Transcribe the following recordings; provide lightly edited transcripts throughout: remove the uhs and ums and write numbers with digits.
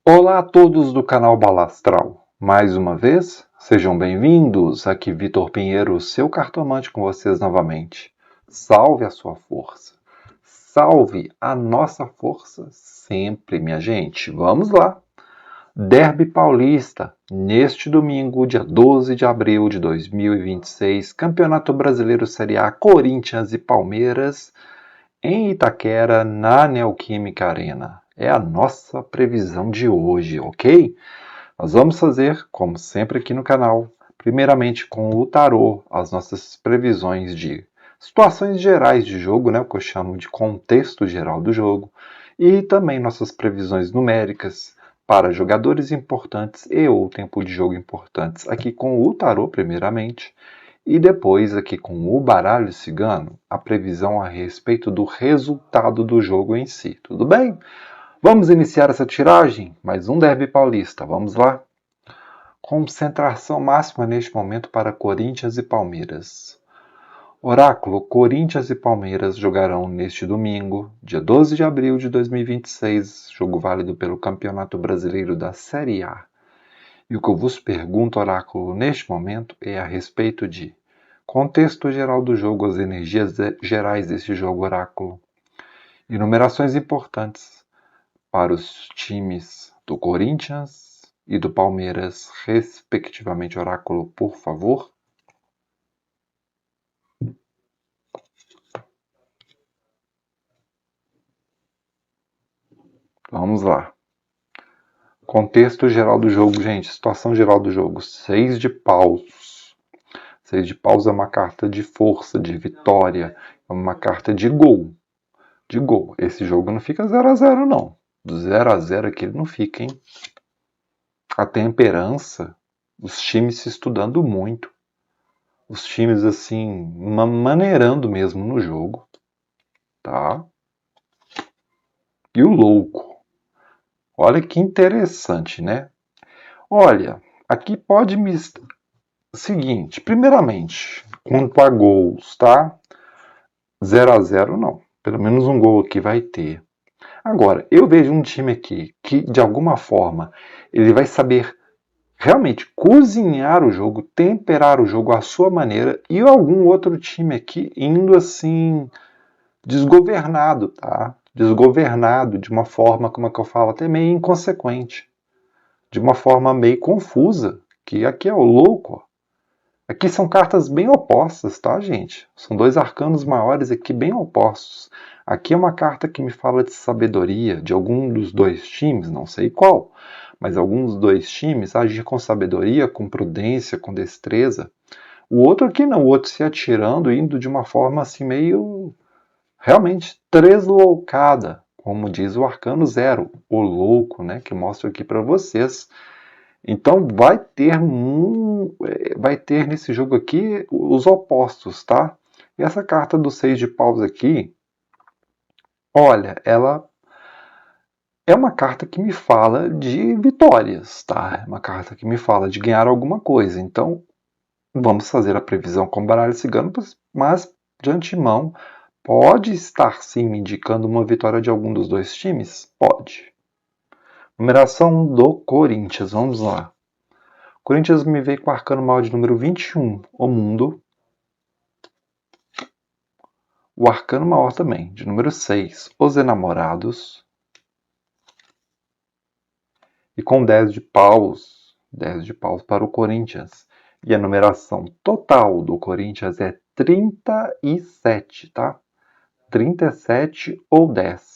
Olá a todos do canal Balastral. Mais uma vez, sejam bem-vindos. Aqui Vitor Pinheiro, seu cartomante com vocês novamente. Salve a sua força. Salve a nossa força sempre, minha gente. Vamos lá. Derby Paulista, neste domingo, dia 12 de abril de 2026, Campeonato Brasileiro Série A, Corinthians e Palmeiras, em Itaquera, na Neoquímica Arena. É a nossa previsão de hoje, ok? Nós vamos fazer, como sempre aqui no canal, primeiramente com o tarô, as nossas previsões de situações gerais de jogo, né, o que eu chamo de contexto geral do jogo, e também nossas previsões numéricas para jogadores importantes e ou tempo de jogo importantes, aqui com o tarô primeiramente, e depois, aqui com o baralho cigano, a previsão a respeito do resultado do jogo em si. Tudo bem? Vamos iniciar essa tiragem? Mais um derby paulista. Vamos lá? Concentração máxima neste momento para Corinthians e Palmeiras. Oráculo: Corinthians e Palmeiras jogarão neste domingo, dia 12 de abril de 2026, jogo válido pelo Campeonato Brasileiro da Série A. E o que eu vos pergunto, Oráculo, neste momento é a respeito de contexto geral do jogo, as energias gerais desse jogo, Oráculo. Enumerações importantes para os times do Corinthians e do Palmeiras, respectivamente, Oráculo, por favor. Vamos lá. Contexto geral do jogo, gente. Situação geral do jogo. 6 de paus. 6 de paus é uma carta de força, de vitória. É uma carta de gol. De gol. Esse jogo não fica 0-0, não. Do 0-0 aqui ele não fica, hein? A temperança, os times se estudando muito. Os times, assim, maneirando mesmo no jogo. Tá? E o louco. Olha que interessante, né? Olha, aqui pode me... Seguinte, primeiramente, quanto a gols, tá? 0-0 não. Pelo menos um gol aqui vai ter. Agora, eu vejo um time aqui que, de alguma forma, ele vai saber realmente cozinhar o jogo, temperar o jogo à sua maneira, e algum outro time aqui indo assim, desgovernado, tá? Desgovernado de uma forma, como é que eu falo, até meio inconsequente. De uma forma meio confusa, que aqui é o louco, ó. Aqui são cartas bem opostas, tá, gente? São dois arcanos maiores aqui bem opostos. Aqui é uma carta que me fala de sabedoria de algum dos dois times, não sei qual, mas alguns dos dois times agir com sabedoria, com prudência, com destreza. O outro aqui não, o outro se atirando, indo de uma forma assim meio realmente tresloucada, como diz o arcano 0, o louco, né, que eu mostro aqui para vocês. Então vai ter nesse jogo aqui os opostos, tá? E essa carta do 6 de paus aqui, olha, ela é uma carta que me fala de vitórias, tá? É uma carta que me fala de ganhar alguma coisa. Então, vamos fazer a previsão com baralho cigano, mas de antemão pode estar sim me indicando uma vitória de algum dos dois times? Pode. Numeração do Corinthians, vamos lá. Corinthians me veio com o arcano maior de número 21, o mundo. O arcano maior também, de número 6, os enamorados. E com 10 de paus para o Corinthians. E a numeração total do Corinthians é 37, tá? 37 ou 10.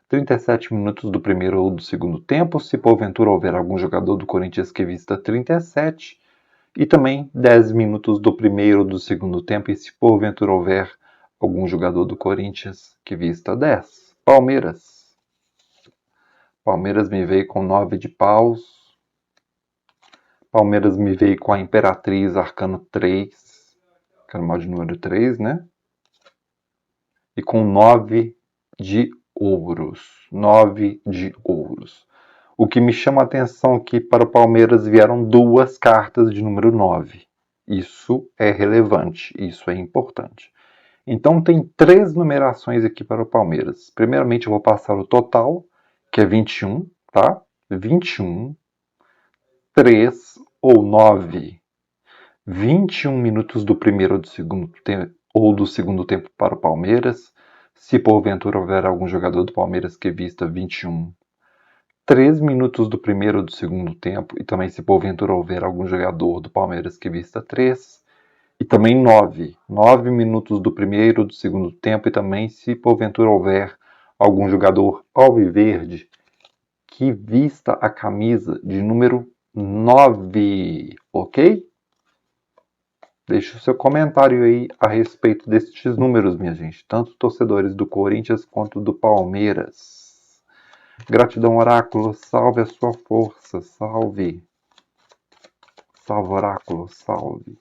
37 minutos do primeiro ou do segundo tempo, se porventura houver algum jogador do Corinthians que vista 37. E também 10 minutos do primeiro ou do segundo tempo, e se porventura houver algum jogador do Corinthians que vista 10. Palmeiras. Palmeiras me veio com 9 de paus. Palmeiras me veio com a Imperatriz Arcano 3. Arcano mal de número 3, né? E com 9 de ouros. 9 de ouros. O que me chama a atenção aqui para o Palmeiras vieram duas cartas de número 9. Isso é relevante, isso é importante. Então tem 3 numerações aqui para o Palmeiras. Primeiramente eu vou passar o total, que é 21, tá? 21, 3 ou 9. 21 minutos do primeiro ou do segundo tempo para o Palmeiras, se porventura houver algum jogador do Palmeiras que vista 21. 3 minutos do primeiro ou do segundo tempo, e também se porventura houver algum jogador do Palmeiras que vista 3. E também 9 minutos do primeiro ou do segundo tempo, e também se porventura houver algum jogador alviverde que vista a camisa de número 9, ok? Deixe o seu comentário aí a respeito destes números, minha gente. Tanto torcedores do Corinthians quanto do Palmeiras. Gratidão, Oráculo. Salve a sua força. Salve. Salve, Oráculo. Salve.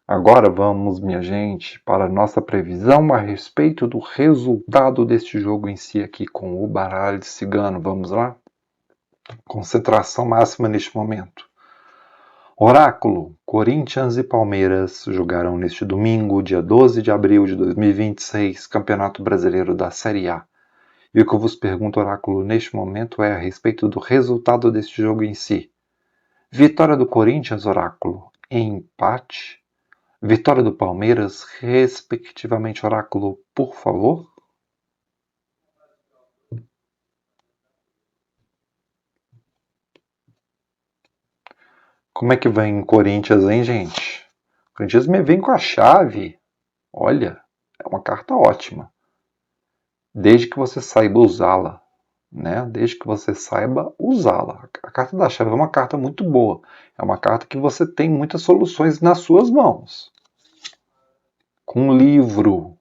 Agora vamos, minha gente, para a nossa previsão a respeito do resultado deste jogo em si aqui com o baralho cigano. Vamos lá? Concentração máxima neste momento. Oráculo, Corinthians e Palmeiras jogarão neste domingo, dia 12 de abril de 2026, Campeonato Brasileiro da Série A. E o que eu vos pergunto, Oráculo, neste momento é a respeito do resultado deste jogo em si. Vitória do Corinthians, Oráculo, empate. Vitória do Palmeiras, respectivamente, Oráculo, por favor. Como é que vem Corinthians, hein, gente? Corinthians me vem com a chave. Olha, é uma carta ótima. Desde que você saiba usá-la, né? Desde que você saiba usá-la. A carta da chave é uma carta muito boa. É uma carta que você tem muitas soluções nas suas mãos. Com livro.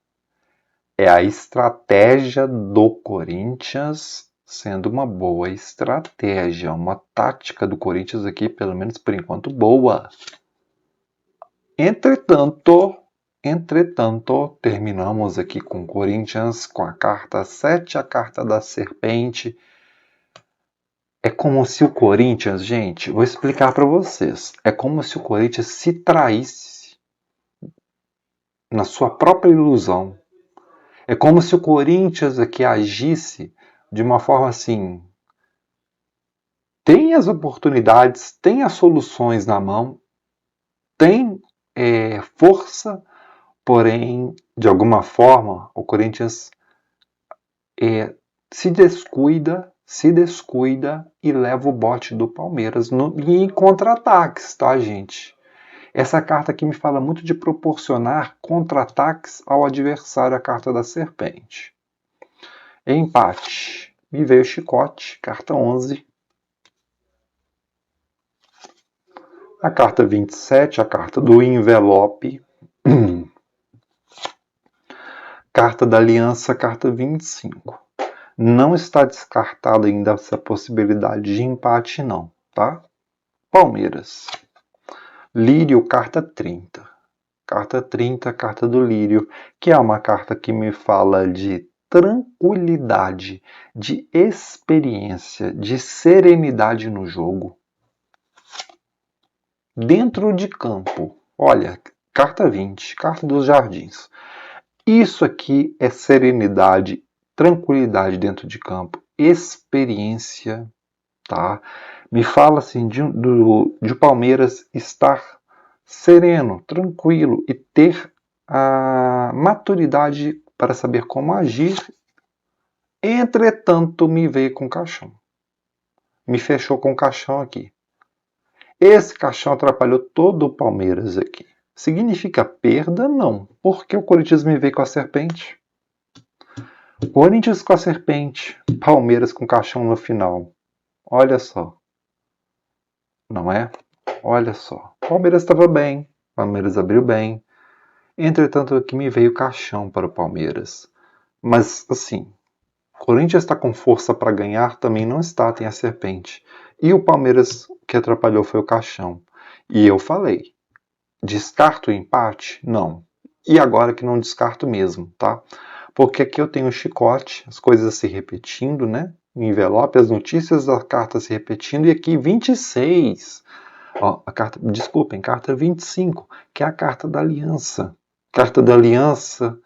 É a estratégia do Corinthians sendo uma boa estratégia. Uma tática do Corinthians aqui, pelo menos por enquanto, boa. Entretanto, terminamos aqui com o Corinthians com a carta 7, a carta da serpente. É como se o Corinthians, gente, vou explicar para vocês. É como se o Corinthians se traísse na sua própria ilusão. É como se o Corinthians aqui agisse de uma forma assim: tem as oportunidades, tem as soluções na mão, tem força, porém, de alguma forma, o Corinthians se descuida e leva o bote do Palmeiras em contra-ataques, tá, gente? Essa carta aqui me fala muito de proporcionar contra-ataques ao adversário, a carta da serpente. Empate. Me veio o chicote, carta 11. A carta 27, a carta do envelope. Carta da aliança, carta 25. Não está descartada ainda essa possibilidade de empate, não, tá? Palmeiras. Lírio, carta 30. Carta 30, carta do Lírio, que é uma carta que me fala de tranquilidade, de experiência, de serenidade no jogo. Dentro de campo, olha, carta 20, carta dos jardins. Isso aqui é serenidade, tranquilidade dentro de campo, experiência, tá? Me fala assim de Palmeiras estar sereno, tranquilo e ter a maturidade para saber como agir. Entretanto, me veio com caixão. Me fechou com caixão aqui. Esse caixão atrapalhou todo o Palmeiras aqui. Significa perda? Não. Porque o Corinthians me veio com a serpente. Corinthians com a serpente. Palmeiras com caixão no final. Olha só. Não é? Olha só. Palmeiras estava bem. Palmeiras abriu bem. Entretanto, aqui me veio caixão para o Palmeiras. Mas, assim, Corinthians está com força para ganhar? Também não está, tem a serpente. E o Palmeiras, o que atrapalhou foi o caixão. E eu falei, descarto o empate? Não. E agora que não descarto mesmo, tá? Porque aqui eu tenho o chicote, as coisas se repetindo, né? O envelope, as notícias da carta se repetindo. E aqui 26. Ó, desculpem, carta 25, que é a carta da aliança. Carta da aliança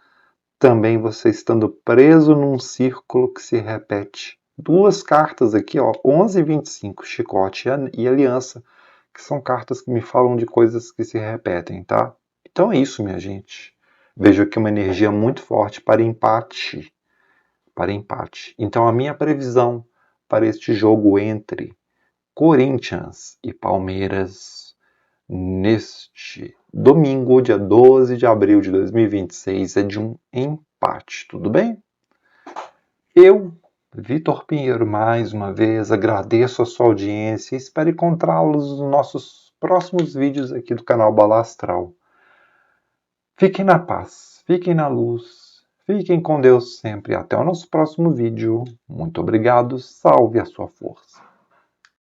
também você estando preso num círculo que se repete. Duas cartas aqui, ó, 11 e 25, chicote e aliança, que são cartas que me falam de coisas que se repetem, tá? Então é isso, minha gente. Vejo aqui uma energia muito forte para empate. Para empate. Então a minha previsão para este jogo entre Corinthians e Palmeiras neste domingo, dia 12 de abril de 2026, é de um empate, tudo bem? Eu, Vitor Pinheiro, mais uma vez agradeço a sua audiência e espero encontrá-los nos nossos próximos vídeos aqui do canal Balastral. Fiquem na paz, fiquem na luz, fiquem com Deus sempre. Até o nosso próximo vídeo. Muito obrigado, salve a sua força.